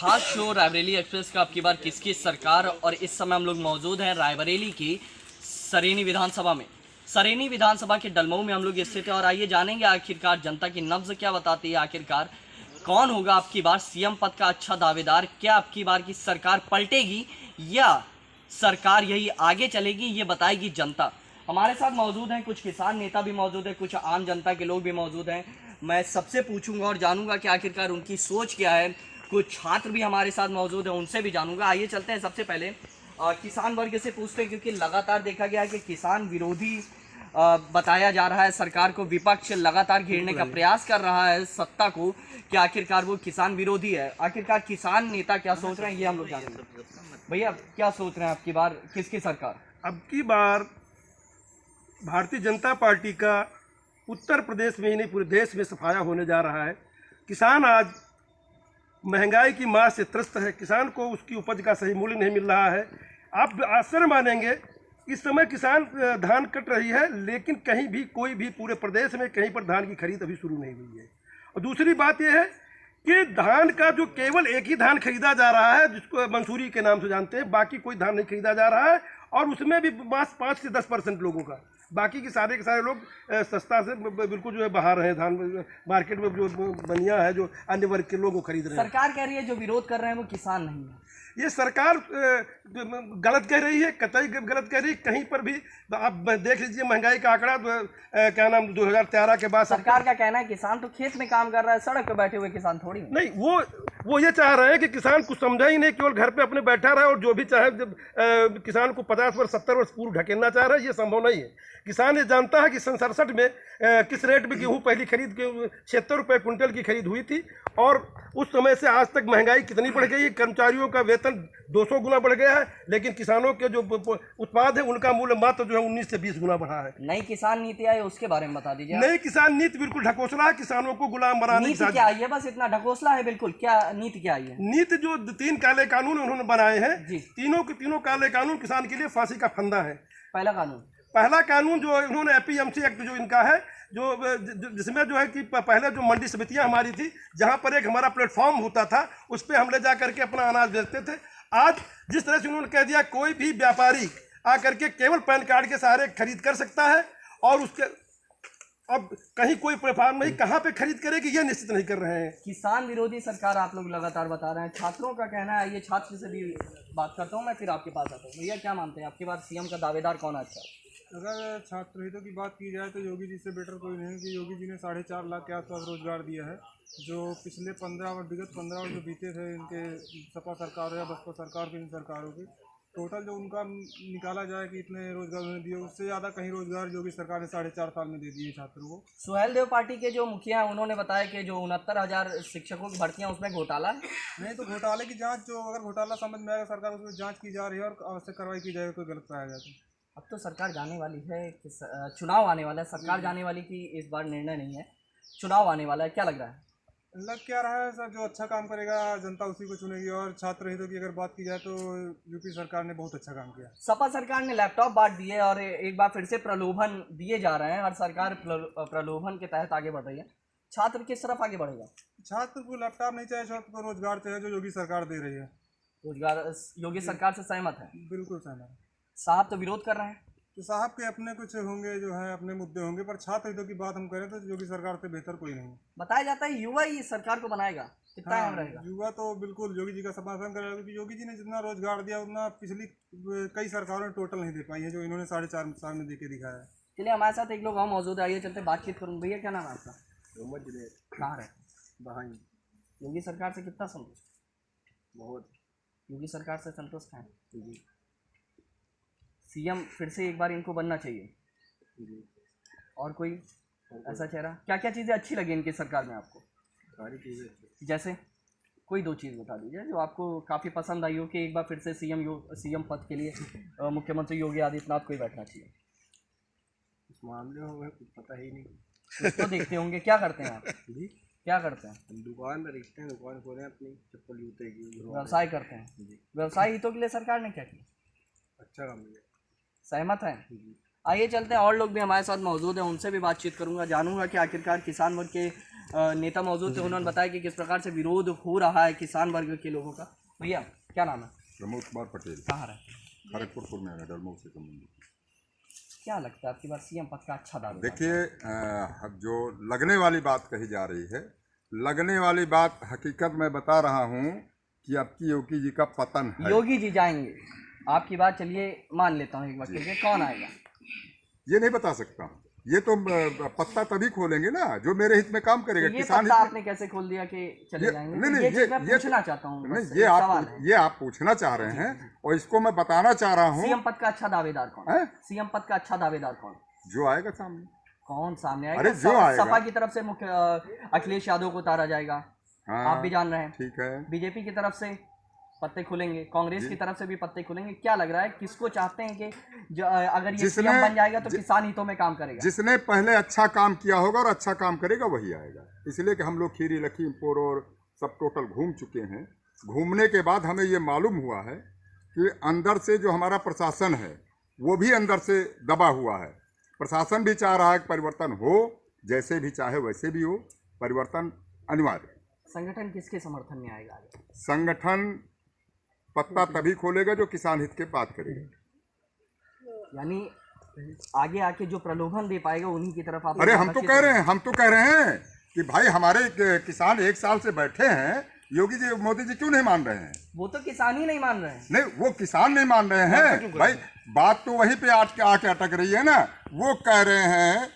खास show Raebareli express का अब की बार किसकी सरकार। और इस समय हम लोग मौजूद हैं रायबरेली की सरेनी विधानसभा में। सरेनी विधानसभा के डलमऊ में हम लोग स्थित हैं और आइए जानेंगे आखिरकार जनता की नब्ज क्या बताती है। आखिरकार कौन होगा अब की बार सीएम पद का अच्छा दावेदार। क्या अब की बार की सरकार पलटेगी या सरकार यही आगे चलेगी, ये बताएगी जनता। हमारे साथ मौजूद हैं कुछ किसान नेता भी मौजूद है, कुछ आम जनता के लोग भी मौजूद हैं। मैं सबसे पूछूंगा और जानूंगा कि आखिरकार उनकी सोच क्या है। कुछ छात्र भी हमारे साथ मौजूद हैं, उनसे भी जानूंगा। आइए चलते हैं सबसे पहले किसान वर्ग से पूछते हैं, क्योंकि लगातार देखा गया है कि किसान विरोधी बताया जा रहा है सरकार को। विपक्ष लगातार घेरने का प्रयास कर रहा है सत्ता को कि आखिरकार वो किसान विरोधी है। आखिरकार किसान नेता क्या सोच रहे हैं ये हम लोग जानेंगे। भैया क्या सोच रहे हैं आपकी बार किसकी सरकार? अब की बार भारतीय जनता पार्टी का उत्तर प्रदेश में ही नहीं पूरे देश में सफाया होने जा रहा है। किसान आज महंगाई की मार से त्रस्त है। किसान को उसकी उपज का सही मूल्य नहीं मिल रहा है। आप आश्चर्य मानेंगे, इस समय किसान धान कट रही है, लेकिन कहीं भी कोई भी पूरे प्रदेश में कहीं पर धान की खरीद अभी शुरू नहीं हुई है। और दूसरी बात यह है कि धान का जो केवल एक ही धान खरीदा जा रहा है, जिसको मंसूरी के नाम से जानते हैं, बाकी कोई धान नहीं खरीदा जा रहा है। और उसमें भी बस 5 से 10% लोगों का, बाकी के सारे लोग सस्ता से बिल्कुल जो है बाहर हैं। धान मार्केट में जो बनिया है, जो अन्य वर्ग के लोग वो खरीद रहे हैं। सरकार कह रही है जो विरोध कर रहे हैं वो किसान नहीं है। ये सरकार गलत कह रही है, कतई गलत कह रही है। कहीं पर भी आप देख लीजिए महंगाई का आंकड़ा, क्या नाम 2013 के बाद सरकार का कहना है किसान तो खेत में काम कर रहा है, सड़क पे बैठे हुए किसान थोड़ी नहीं। वो ये चाह रहे हैं कि किसान कुछ समझा ही नहीं, केवल घर पे अपने बैठा रहे और जो भी चाहे। जब किसान को 50 वर्ष 70 वर्ष पूर्व ढकेलना चाह रहे हैं, ये संभव नहीं है। किसान ये जानता है कि 67 में किस रेट में गेहूं पहली खरीद के 76 रुपये कुंटल की खरीद हुई थी, और उस समय से आज तक महंगाई कितनी बढ़ गई है। कर्मचारियों का वेतन 200 गुना बढ़ गया है, लेकिन किसानों के जो उत्पाद है उनका मूल्य मात्र जो है 19 से 20 गुना बढ़ा है। नई किसान नीति आई, उसके बारे में बता दीजिए। नई किसान नीति बिल्कुल ढकोसला है, किसानों को गुलाम बनाने की। नीति क्या आई है? बस इतना ढकोसला है बिल्कुल। क्या नीति क्या आई है? नीति जो 3 काले कानून उन्होंने बनाए हैं, जी। तीनों के तीनों काले कानून किसान के लिए फांसी का फंदा है। पहला कानून जो इन्होंने एपीएमसी एक्ट जो इनका है, जिसमें जो है कि पहले जो मंडी समितियां हमारी थी, जहां पर एक हमारा प्लेटफॉर्म होता था, उस पर हम ले जा करके अपना अनाज बेचते थे। आज जिस तरह से उन्होंने कह दिया कोई भी व्यापारी आकर के केवल पैन कार्ड के सहारे खरीद कर सकता है, और उसके अब कहीं कोई प्लेटफॉर्म नहीं, कहाँ पे खरीद करेगी ये निश्चित नहीं कर रहे हैं। किसान विरोधी सरकार आप लोग लगातार बता रहे हैं। छात्रों का कहना है, ये छात्र से भी बात करता हूँ मैं, फिर आपके पास आता हूँ। भैया क्या मानते हैं आपकी बात सीएम का दावेदार कौन अच्छा है? अगर छात्र हितों की बात की जाए तो योगी जी से बेटर कोई नहीं, कि योगी जी ने 4.5 लाख के आसपास रोजगार दिया है। जो पिछले विगत 15 वर्ष जो बीते थे इनके सपा सरकार या बसपा सरकार की, इन सरकारों की टोटल जो उनका निकाला जाए कि इतने रोजगार उन्होंने दिए, उससे ज़्यादा कहीं रोजगार योगी सरकार ने 4.5 साल में दे दिए छात्रों को। सुहेल देव पार्टी के जो मुखिया हैं उन्होंने बताया कि जो 69,000 शिक्षकों की भर्तियां उसमें घोटाला है। नहीं तो घोटाले की जांच, जो अगर घोटाला समझ में आएगा सरकार उसमें जांच की जा रही है और आवश्यक कार्रवाई की जाएगी कोई गलत पाया जाए तो। अब तो सरकार जाने वाली है, चुनाव आने वाला है, सरकार जाने वाली की इस बार निर्णय नहीं है, चुनाव आने वाला है। क्या लग रहा है? लग क्या रहा है सर, जो अच्छा काम करेगा जनता उसी को चुनेगी। और छात्र हितों की अगर बात की जाए तो यूपी सरकार ने बहुत अच्छा काम किया। सपा सरकार ने लैपटॉप बांट दिए और एक बार फिर से प्रलोभन दिए जा रहे हैं। हर सरकार प्रलोभन के तहत आगे बढ़ रही है। छात्र किस तरफ आगे बढ़ेगा? छात्र को लैपटॉप नहीं चाहिए, छात्र को रोजगार चाहिए, जो योगी सरकार दे रही है। रोजगार योगी सरकार से सहमत है? बिल्कुल सहमत। साहब तो विरोध कर रहे हैं। तो साहब के अपने कुछ होंगे, जो है अपने मुद्दे होंगे, पर छात्र हितों की बात हम करें तो योगी सरकार से बेहतर कोई नहीं। बताया जाता है युवा ही सरकार को बनाएगा, कितना अहम रहेगा? युवा तो बिल्कुल योगी जी का समर्थन करेगा, क्योंकि योगी जी ने जितना रोजगार दिया उतना पिछली कई सरकारों ने टोटल नहीं दे पाई है, जो इन्होंने 4.5 साल में दे के दिखाया है। चलिए हमारे साथ एक लोग और मौजूद है, आइए चलते बातचीत करूँ। भैया क्या नाम है आपका? कहाँ रहे? योगी सरकार से कितना संतुष्ट? बहुत। योगी सरकार से संतुष्ट हैं जी। सीएम फिर से एक बार इनको बनना चाहिए जी। और कोई ऐसा चेहरा? क्या क्या चीज़ें अच्छी लगी इनकी सरकार में आपको? सारी चीज़ें। जैसे कोई 2 चीज़ बता दीजिए जो आपको काफ़ी पसंद आई हो कि एक बार फिर से सीएम पद के लिए मुख्यमंत्री योगी आदित्यनाथ को ही बैठना चाहिए। इस मामले में हमें कुछ पता ही नहीं। कुछ तो देखते होंगे। क्या करते हैं आप जी? क्या करते हैं? हम दुकान में रखते हैं, दुकान खोले अपनी चप्पल जूते की। व्यवसाय करते हैं। जी। व्यवसाय हितों के लिए सरकार ने क्या किया? अच्छा काम किया। सहमत हैं? जी। आइए चलते हैं, और लोग भी हमारे साथ मौजूद हैं, उनसे भी बातचीत करूंगा, जानूंगा कि आखिरकार किसान वर्ग के नेता मौजूद थे, उन्होंने बताया कि किस प्रकार से विरोध हो रहा है किसान वर्ग के लोगों का। भैया क्या नाम है? प्रमोद कुमार पटेल, कहाँ रहे? खड़गपुर में है, डलमऊ से संबंधित। क्या लगता है आपकी बार सीएम पद का अच्छा दावा? देखिए, जो लगने वाली बात कही जा रही है, लगने वाली बात हकीकत मैं बता रहा हूँ कि अब की योगी जी का पतन है। योगी जी जाएंगे, आपकी बात चलिए मान लेता हूँ एक बार के लिए, कौन आएगा ये नहीं बता सकता हूँ। ये तो पत्ता तभी खोलेंगे ना जो मेरे हित में काम करेगा। तो ये किसान पत्ता हित में आपने कैसे खोल दिया कि चले जाएंगे? नहीं, तो ये चीज़ मैं ये पूछना चाहता हूँ, बस नहीं, एक सवाल है। ये आप पूछना चाह रहे हैं और इसको मैं बताना चाह रहा हूँ। सीएम पद का अच्छा दावेदार कौन है? सीएम पद का अच्छा दावेदार कौन? जो आएगा सामने। कौन सामने आएगा? अरे जो आएगा। सपा की तरफ से मुख्य अखिलेश यादव को उतारा जाएगा, हाँ, आप भी जान रहे हैं। ठीक है। बीजेपी की तरफ से पत्ते खुलेंगे, कांग्रेस की तरफ से भी पत्ते खुलेंगे। क्या लग रहा है किसको चाहते हैं कि अगर ये सीएम बन जाएगा तो किसान हितों में काम करेगा? जिसने पहले अच्छा काम किया होगा और अच्छा काम करेगा वही आएगा। इसलिए कि हम लोग खीरी, लखीमपुर और सब टोटल घूम चुके हैं। घूमने के बाद हमें ये मालूम हुआ है कि अंदर से जो हमारा प्रशासन है वो भी अंदर से दबा हुआ है। प्रशासन भी चाह रहा है कि परिवर्तन हो, जैसे भी चाहे वैसे भी हो, परिवर्तन अनिवार्य। संगठन किसके समर्थन में आएगा आगे? संगठन पत्ता तभी खोलेगा जो किसान हित के बात करेगा। यानी आगे आके जो प्रलोभन दे पाएगा उन्हीं की तरफ आप। अरे हम तो कह रहे हैं कि भाई हमारे किसान 1 साल से बैठे हैं, योगी जी मोदी जी क्यों नहीं मान रहे हैं? वो तो किसान ही नहीं मान रहे हैं। नहीं, वो किसान नहीं मान रहे हैं भाई, बात तो वहीं पे आके अटक रही है ना। वो कह रहे हैं,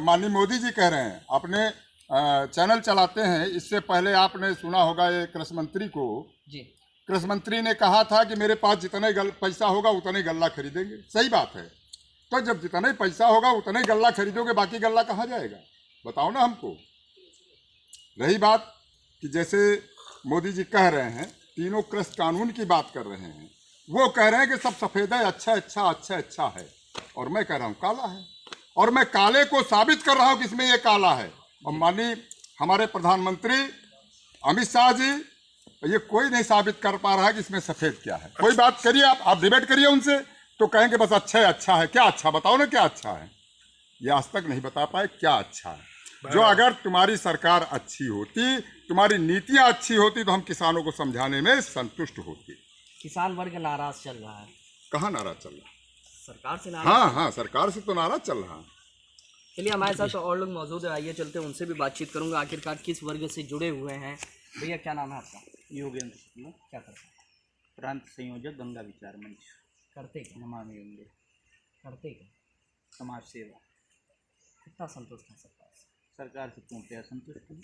माननीय मोदी जी कह रहे हैं, अपने चैनल चलाते हैं। इससे पहले आपने सुना होगा ये कृषि मंत्री को जी, कृषि मंत्री ने कहा था कि मेरे पास जितने पैसा होगा उतने गल्ला खरीदेंगे। सही बात है, तो जब जितना ही पैसा होगा उतने गल्ला खरीदोगे, बाकी गल्ला कहाँ जाएगा? बताओ ना हमको। रही बात कि जैसे मोदी जी कह रहे हैं, तीनों कृषि कानून की बात कर रहे हैं, वो कह रहे हैं कि सब सफ़ेद है, अच्छा है, और मैं कह रहा हूँ काला है, और मैं काले को साबित कर रहा हूँ कि इसमें ये काला है। और माननीय हमारे प्रधानमंत्री अमित शाह जी, ये कोई नहीं साबित कर पा रहा है कि इसमें सफ़ेद क्या है। कोई बात करिए, आप डिबेट करिए उनसे, तो कहेंगे बस अच्छा है। क्या अच्छा? बताओ ना क्या अच्छा है। ये आज तक नहीं बता पाए क्या अच्छा है। जो अगर तुम्हारी सरकार अच्छी होती, तुम्हारी नीतियाँ अच्छी होती, तो हम किसानों को समझाने में संतुष्ट होते। किसान वर्ग नाराज चल रहा है। कहाँ नाराज चल रहा? सरकार से नाराज। हाँ, सरकार से तो नाराज चल रहा है। चलिए हमारे साथ और लोग मौजूद है, आइए चलते हैं, उनसे भी बातचीत करूंगा आखिरकार किस वर्ग से जुड़े हुए हैं। भैया क्या नाम है आपका? योगेंद्र शुक्ला, क्या करते हैं? प्रांत संयोजक गंगा विचार मंच, करते क्या? नमामि गंगे, करते क्या? समाज सेवा। कितना संतुष्ट है सरकार से? सरकार से पूर्णतया संतुष्ट हूँ।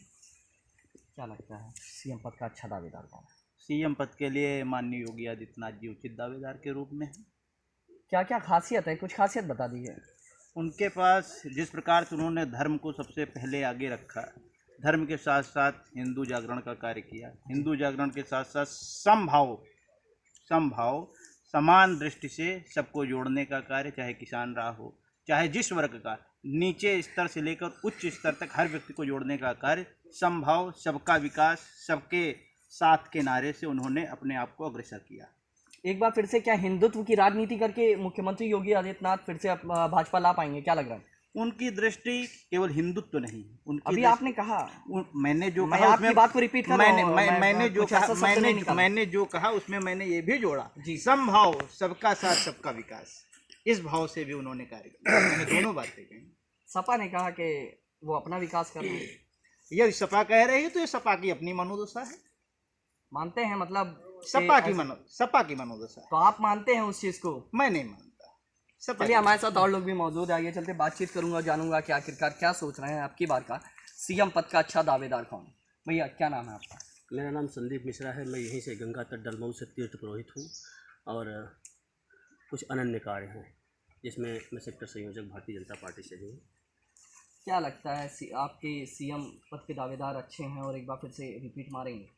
क्या लगता है सीएम पद का अच्छा दावेदार कौन है? सीएम पद के लिए माननीय योगी आदित्यनाथ जी उचित दावेदार के रूप में हैं। क्या क्या खासियत है, कुछ खासियत बता दीजिए। उनके पास जिस प्रकार से उन्होंने धर्म को सबसे पहले आगे रखा, धर्म के साथ साथ हिंदू जागरण का कार्य किया, हिंदू जागरण के साथ साथ समभाव समान दृष्टि से सबको जोड़ने का कार्य, चाहे किसान रहा हो, चाहे जिस वर्ग का, नीचे स्तर से लेकर उच्च स्तर तक हर व्यक्ति को जोड़ने का कार्य, समभाव, सबका विकास, सबके साथ के नारे से उन्होंने अपने आप को अग्रसर किया। एक बार फिर से क्या हिंदुत्व की राजनीति करके मुख्यमंत्री योगी आदित्यनाथ फिर से भाजपा ला पाएंगे? क्या लग रहा है? उनकी दृष्टि केवल हिंदुत्व नहीं है, उनकी अभी आपने कहा, मैंने जो मैं कहा आपकी उसमें बात को रिपीट कर रहा हूं, मैंने जो कुछ ऐसा कहा, शब्द नहीं निकाला। मैंने जो कहा उसमें मैंने ये भी जोड़ा जी। समभाव, सबका साथ सबका विकास, इस भाव से भी उन्होंने कार्य किया। मैंने दोनों बातें कही। सपा ने कहा कि वो अपना विकास कर रहे हैं, ये सपा कह रही है तो ये सपा की अपनी मनोदशा है, मानते हैं मतलब सपा की मनोदशा है। तो आप मानते हैं उस चीज को? मैं नहीं मानता। चलिए हमारे साथ और लोग भी मौजूद है, आइए चलते बातचीत करूंगा, जानूंगा कि आखिरकार क्या सोच रहे हैं आपकी बार का सीएम पद का अच्छा दावेदार कौन। भैया क्या नाम है आपका? मेरा नाम संदीप मिश्रा है। मैं यहीं से गंगा तट डलमऊ से तीर्थ पुरोहित हूँ और कुछ अनन्य कार्य हैं जिसमें मैं सेक्टर संयोजक भारतीय जनता पार्टी से हूँ। क्या लगता है आपके सीएम पद के दावेदार अच्छे हैं और एक बार फिर से रिपीट मारेंगे?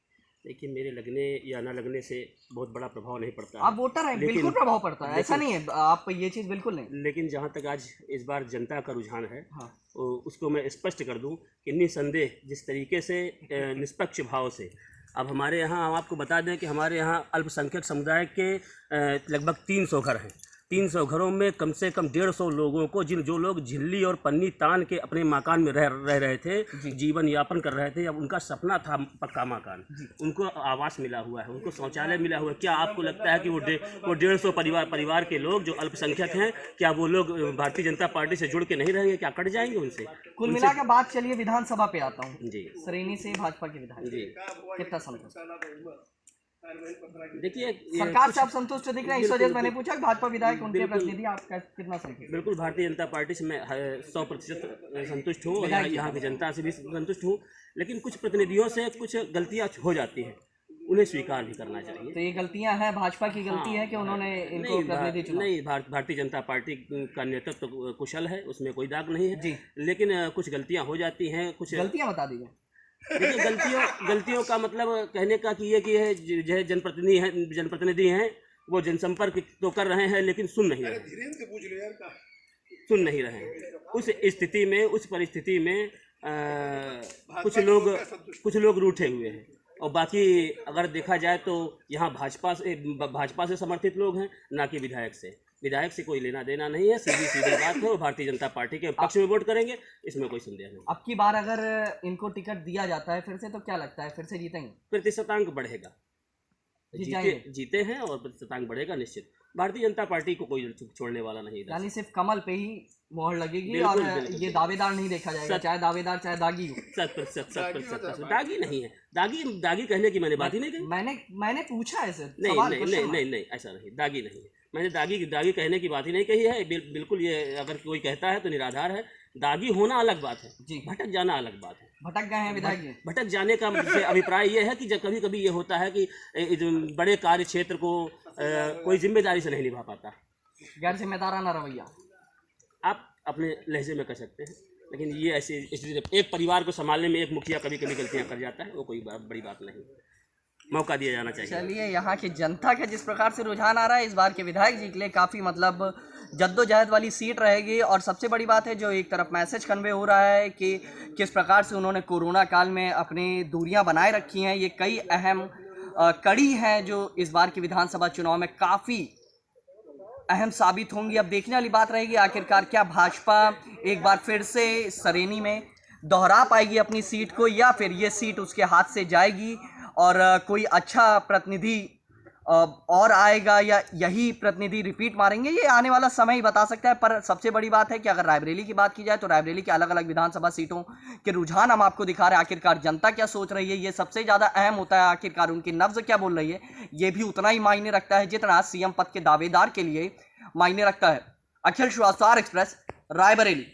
लेकिन मेरे लगने या ना लगने से बहुत बड़ा प्रभाव नहीं पड़ता है। आप वोटर हैं, बिल्कुल प्रभाव पड़ता है, ऐसा नहीं है, आप ये चीज़ बिल्कुल नहीं। लेकिन जहाँ तक आज इस बार जनता का रुझान है, हाँ, उसको मैं स्पष्ट कर दूं कि निस्संदेह जिस तरीके से निष्पक्ष भाव से, अब हमारे यहाँ हम आपको बता दें कि हमारे यहाँ अल्पसंख्यक समुदाय के लगभग 300 घर हैं 300 घरों में कम से कम 150 लोगों को जो लोग झिल्ली और पन्नी तान के अपने मकान में रह रहे थे, जीवन यापन कर रहे थे, अब उनका सपना था पक्का मकान, उनको आवास मिला हुआ है, उनको शौचालय मिला हुआ है। क्या आपको लगता है कि वो 150 परिवार के लोग जो अल्पसंख्यक हैं, क्या वो लोग भारतीय जनता पार्टी से जुड़ के नहीं रहेंगे, क्या कट जाएंगे उनसे? कुल मिला के बात चलिए विधानसभा पे आता हूँ जी सरेनी से भाजपा के विधायक जी कितना संतुष्ट? देखिए सरकार से आप संतुष्ट दिख रहे हैं, इस वजह से मैंने पूछा कि भाजपा विधायक उनके प्रतिनिधि आप कितना संतुष्ट? बिल्कुल भारतीय जनता पार्टी से मैं 100% संतुष्ट हूँ और यहाँ की जनता से भी संतुष्ट हूँ, लेकिन कुछ प्रतिनिधियों से कुछ गलतियाँ हो जाती हैं, उन्हें स्वीकार भी करना चाहिए। तो ये गलतियां हैं, भाजपा की गलती है कि उन्होंने इनको प्रतिनिधि चुना? नहीं, भारतीय जनता पार्टी का नेतृत्व तो कुशल है, उसमें कोई दाग नहीं है जी, लेकिन कुछ गलतियाँ हो जाती हैं। कुछ गलतियाँ बता दीजिए। देखिए गलतियों का मतलब कहने का कि ये कि है जो जनप्रतिनिधि हैं वो जनसंपर्क तो कर रहे हैं लेकिन सुन नहीं रहे हैं। उस स्थिति में, उस परिस्थिति में कुछ लोग रूठे हुए हैं और बाकी अगर देखा जाए तो यहाँ भाजपा से समर्थित लोग हैं, ना कि विधायक से कोई लेना देना नहीं है। सीधी बात है, वो भारतीय जनता पार्टी के पक्ष में वोट करेंगे, इसमें कोई संदेह नहीं। अब की बार अगर इनको टिकट दिया जाता है फिर से, तो क्या लगता है फिर से जीतेंगे? प्रतिशतांक बढ़ेगा, जीते हैं और प्रतिशतांक बढ़ेगा निश्चित। भारतीय जनता पार्टी को कोई छोड़ने वाला नहीं है, यानी सिर्फ कमल पे ही मोहर लगेगी और ये दावेदार नहीं देखा जाएगा, चाहे दावेदार चाहे दागी हो। 100% दागी नहीं है। दागी कहने की मैंने बात ही नहीं कही। मैंने पूछा है सर। नहीं ऐसा नहीं, दागी नहीं है। मैंने दागी कहने की बात ही नहीं कही है। बिल्कुल ये अगर कोई कहता है तो निराधार है। दागी होना अलग बात है जी, भटक जाना अलग बात है। भटक गए हैं विधायक जी। भटक जाने का अभिप्राय ये है कि जब कभी कभी ये होता है कि बड़े कार्य क्षेत्र को कोई जिम्मेदारी से नहीं निभा पाता, गैर जिम्मेदाराना रवैया आप अपने लहजे में कर सकते हैं, लेकिन ये ऐसी स्थिति, एक परिवार को संभालने में एक मुखिया कभी कभी गलतियां कर जाता है, वो कोई बड़ी बात नहीं, मौका दिया जाना चाहिए। चलिए, यहाँ की जनता का जिस प्रकार से रुझान आ रहा है, इस बार के विधायक जी के लिए काफ़ी मतलब जद्दोजहद वाली सीट रहेगी। और सबसे बड़ी बात है जो एक तरफ मैसेज कन्वे हो रहा है कि किस प्रकार से उन्होंने कोरोना काल में अपनी दूरियां बनाए रखी हैं, ये कई अहम कड़ी हैं जो इस बार के विधानसभा चुनाव में काफ़ी अहम साबित होंगी। अब देखने वाली बात रहेगी आखिरकार क्या भाजपा एक बार फिर से सरेनी में दोहरा पाएगी अपनी सीट को, या फिर ये सीट उसके हाथ से जाएगी और कोई अच्छा प्रतिनिधि और आएगा, या यही प्रतिनिधि रिपीट मारेंगे, ये आने वाला समय ही बता सकता है। पर सबसे बड़ी बात है कि अगर रायबरेली की बात की जाए तो रायबरेली के अलग अलग विधानसभा सीटों के रुझान हम आपको दिखा रहे हैं। आखिरकार जनता क्या सोच रही है, ये सबसे ज़्यादा अहम होता है। आखिरकार उनकी नब्ज़ क्या बोल रही है, ये भी उतना ही मायने रखता है जितना सीएम पद के दावेदार के लिए मायने रखता है। अखिल श्रीवास्तव, एक्सप्रेस, रायबरेली।